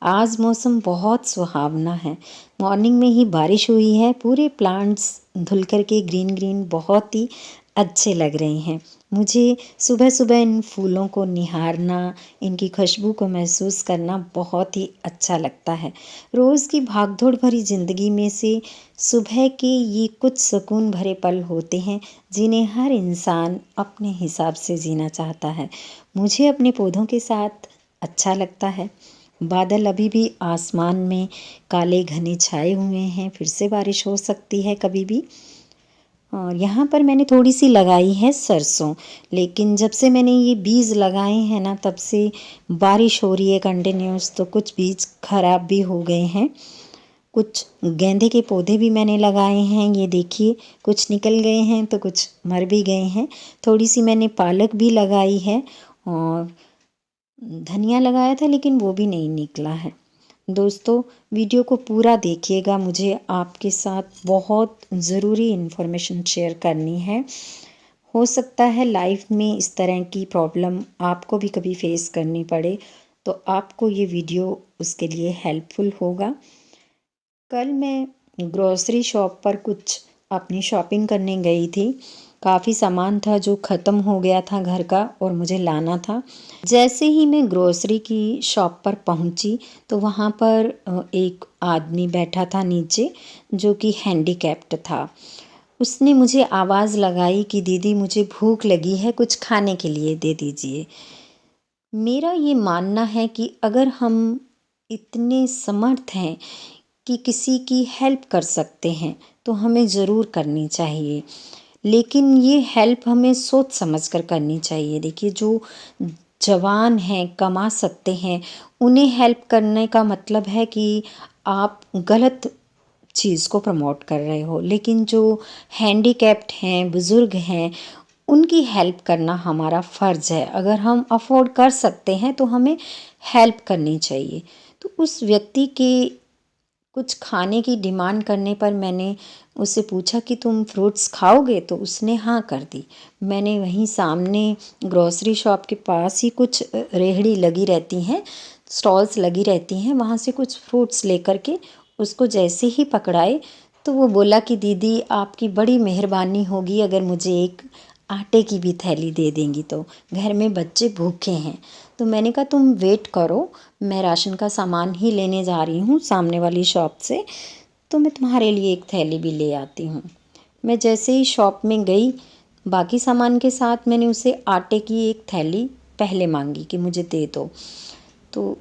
आज मौसम बहुत सुहावना है। मॉर्निंग में ही बारिश हुई है, पूरे प्लांट्स धुल कर के ग्रीन ग्रीन बहुत ही अच्छे लग रहे हैं। मुझे सुबह सुबह इन फूलों को निहारना, इनकी खुशबू को महसूस करना बहुत ही अच्छा लगता है। रोज़ की भागदौड़ भरी ज़िंदगी में से सुबह के ये कुछ सुकून भरे पल होते हैं जिन्हें हर इंसान अपने हिसाब से जीना चाहता है। मुझे अपने पौधों के साथ अच्छा लगता है। बादल अभी भी आसमान में काले घने छाए हुए हैं, फिर से बारिश हो सकती है कभी भी। और यहाँ पर मैंने थोड़ी सी लगाई है सरसों, लेकिन जब से मैंने ये बीज लगाए हैं ना, तब से बारिश हो रही है कंटिन्यूस, तो कुछ बीज खराब भी हो गए हैं। कुछ गेंदे के पौधे भी मैंने लगाए हैं, ये देखिए कुछ निकल गए हैं तो कुछ मर भी गए हैं। थोड़ी सी मैंने पालक भी लगाई है और धनिया लगाया था, लेकिन वो भी नहीं निकला है। दोस्तों, वीडियो को पूरा देखिएगा, मुझे आपके साथ बहुत ज़रूरी इन्फॉर्मेशन शेयर करनी है। हो सकता है लाइफ में इस तरह की प्रॉब्लम आपको भी कभी फेस करनी पड़े, तो आपको ये वीडियो उसके लिए हेल्पफुल होगा। कल मैं ग्रोसरी शॉप पर कुछ अपनी शॉपिंग करने गई थी। काफ़ी सामान था जो ख़त्म हो गया था घर का और मुझे लाना था। जैसे ही मैं ग्रोसरी की शॉप पर पहुंची, तो वहाँ पर एक आदमी बैठा था नीचे, जो कि हैंडीकैप्ड था। उसने मुझे आवाज़ लगाई कि दीदी मुझे भूख लगी है, कुछ खाने के लिए दे दीजिए। मेरा ये मानना है कि अगर हम इतने समर्थ हैं कि किसी की हेल्प कर सकते हैं, तो हमें ज़रूर करनी चाहिए। लेकिन ये हेल्प हमें सोच समझ कर करनी चाहिए। देखिए, जो जवान हैं, कमा सकते हैं, उन्हें हेल्प करने का मतलब है कि आप गलत चीज़ को प्रमोट कर रहे हो। लेकिन जो हैंडीकैप्ड हैं, बुज़ुर्ग हैं, उनकी हेल्प करना हमारा फ़र्ज़ है। अगर हम अफ़ोर्ड कर सकते हैं तो हमें हेल्प करनी चाहिए। तो उस व्यक्ति के कुछ खाने की डिमांड करने पर मैंने उससे पूछा कि तुम फ्रूट्स खाओगे, तो उसने हाँ कर दी। मैंने वहीं सामने ग्रोसरी शॉप के पास ही कुछ रेहड़ी लगी रहती हैं, स्टॉल्स लगी रहती हैं, वहाँ से कुछ फ्रूट्स लेकर के उसको जैसे ही पकड़ाए, तो वो बोला कि दीदी आपकी बड़ी मेहरबानी होगी अगर मुझे एक आटे की भी थैली दे देंगी, तो घर में बच्चे भूखे हैं। तो मैंने कहा तुम वेट करो, मैं राशन का सामान ही लेने जा रही हूँ सामने वाली शॉप से, तो मैं तुम्हारे लिए एक थैली भी ले आती हूँ। मैं जैसे ही शॉप में गई, बाकी सामान के साथ मैंने उसे आटे की एक थैली पहले मांगी कि मुझे दे दो। तो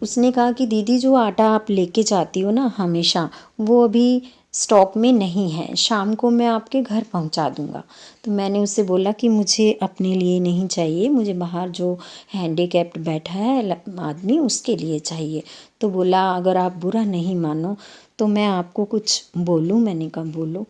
उसने कहा कि दीदी जो आटा आप लेके जाती हो ना हमेशा, वो अभी स्टॉक में नहीं है, शाम को मैं आपके घर पहुंचा दूंगा। तो मैंने उससे बोला कि मुझे अपने लिए नहीं चाहिए, मुझे बाहर जो हैंडीकैप्ड बैठा है आदमी, उसके लिए चाहिए। तो बोला अगर आप बुरा नहीं मानो तो मैं आपको कुछ बोलूं। मैंने कहा बोलो।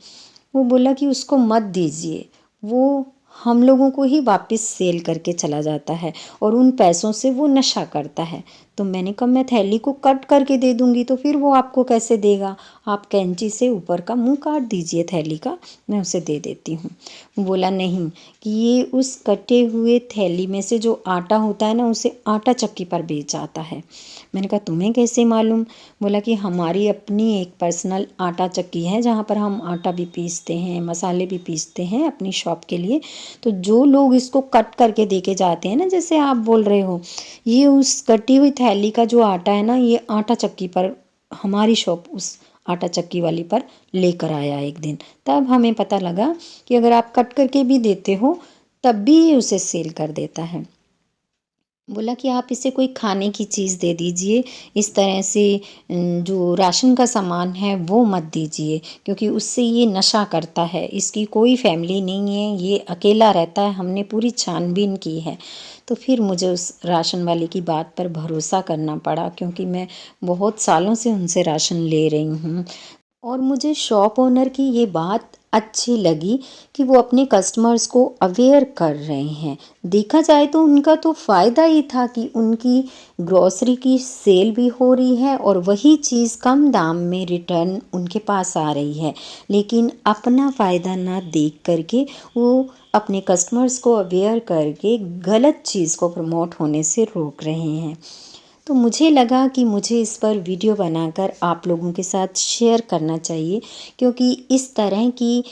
वो बोला कि उसको मत दीजिए, वो हम लोगों को ही वापस सेल करके चला जाता है और उन पैसों से वो नशा करता है। तो मैंने कहा मैं थैली को कट करके दे दूंगी, तो फिर वो आपको कैसे देगा? आप कैंची से ऊपर का मुंह काट दीजिए थैली का, मैं उसे दे देती हूँ। वो बोला नहीं, कि ये उस कटे हुए थैली में से जो आटा होता है ना, उसे आटा चक्की पर बेच जाता है। मैंने कहा तुम्हें कैसे मालूम? बोला कि हमारी अपनी एक पर्सनल आटा चक्की है जहाँ पर हम आटा भी पीसते हैं, मसाले भी पीसते हैं अपनी शॉप के लिए। तो जो लोग इसको कट करके दे के जाते हैं ना, जैसे आप बोल रहे हो, ये उस कटी हुई थैली का जो आटा है ना, ये आटा चक्की पर हमारी शॉप उस आटा चक्की वाली पर लेकर आया एक दिन। तब हमें पता लगा कि अगर आप कट करके भी देते हो तब भी ये उसे सेल कर देता है। बोला कि आप इसे कोई खाने की चीज़ दे दीजिए, इस तरह से जो राशन का सामान है वो मत दीजिए, क्योंकि उससे ये नशा करता है। इसकी कोई फैमिली नहीं है, ये अकेला रहता है, हमने पूरी छानबीन की है। तो फिर मुझे उस राशन वाले की बात पर भरोसा करना पड़ा, क्योंकि मैं बहुत सालों से उनसे राशन ले रही हूँ। और मुझे शॉप ओनर की ये बात अच्छी लगी कि वो अपने कस्टमर्स को अवेयर कर रहे हैं। देखा जाए तो उनका तो फ़ायदा ही था कि उनकी ग्रॉसरी की सेल भी हो रही है और वही चीज़ कम दाम में रिटर्न उनके पास आ रही है। लेकिन अपना फ़ायदा ना देख करके वो अपने कस्टमर्स को अवेयर करके गलत चीज़ को प्रमोट होने से रोक रहे हैं। तो मुझे लगा कि मुझे इस पर वीडियो बनाकर आप लोगों के साथ शेयर करना चाहिए, क्योंकि इस तरह की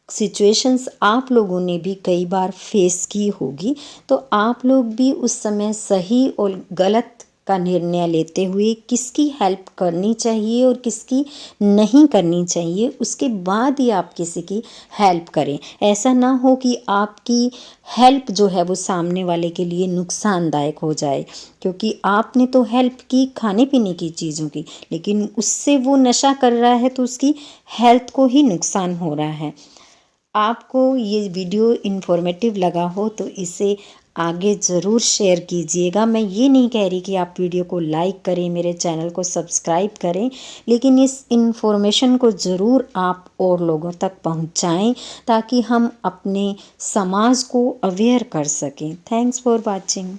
सिचुएशंस आप लोगों ने भी कई बार फेस की होगी। तो आप लोग भी उस समय सही और गलत का निर्णय लेते हुए किसकी हेल्प करनी चाहिए और किसकी नहीं करनी चाहिए, उसके बाद ही आप किसी की हेल्प करें। ऐसा ना हो कि आपकी हेल्प जो है वो सामने वाले के लिए नुकसानदायक हो जाए, क्योंकि आपने तो हेल्प की खाने पीने की चीज़ों की, लेकिन उससे वो नशा कर रहा है तो उसकी हेल्थ को ही नुकसान हो रहा है। आपको ये वीडियो इन्फॉर्मेटिव लगा हो तो इसे आगे ज़रूर शेयर कीजिएगा। मैं ये नहीं कह रही कि आप वीडियो को लाइक करें, मेरे चैनल को सब्सक्राइब करें, लेकिन इस इन्फॉर्मेशन को ज़रूर आप और लोगों तक पहुंचाएं, ताकि हम अपने समाज को अवेयर कर सकें। Thanks for watching.